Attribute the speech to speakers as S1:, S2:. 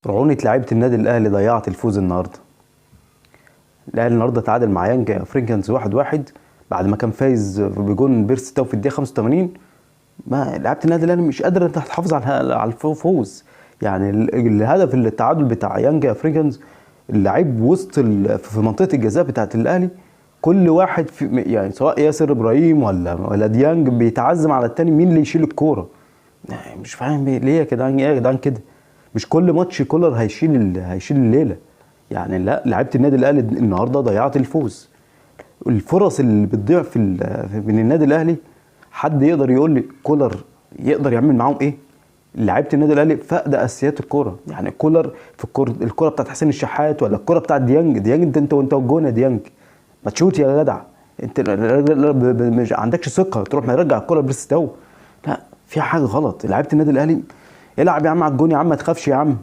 S1: رعونة لعيبة النادي الأهلي ضيعت الفوز النهارده. الأهلي النهارده تعادل مع يانج افريكانز 1-1 بعد ما كان فايز بجون بيرس تاو في الدقيقة 85. ما لعيبة النادي الأهلي مش قادرة انها تحافظ على الفوز. يعني الهدف التعادل بتاع يانج افريكانز، اللعيب وسط في منطقة الجزاء بتاعة الأهلي، كل واحد في يعني سواء ياسر ابراهيم ولا ديانج بيتعزم على التاني مين اللي يشيل الكورة. يعني مش فاهم ليه يا جدعان، ايه يا جدعان كده؟ مش كل ماتش كولر هيشيل الليله. يعني لا، لعيبه النادي الاهلي النهارده ضيعت الفوز. الفرص اللي بتضيع من النادي الاهلي، حد يقدر يقول لي كولر يقدر يعمل معاهم ايه؟ لعيبه النادي الاهلي فاقده اساسيات الكوره. يعني كولر في الكوره بتاعت حسين الشحات ولا الكوره بتاعت ديانج انت والجون يا ديانج، ما تشوت يا جدع. انت مش عندكش ثقه تروح مرجع الكوره بريستو. لا، في حاجه غلط. لعيبه النادي الاهلي العب يا عم على الجون يا عم، ما تخافش يا عم.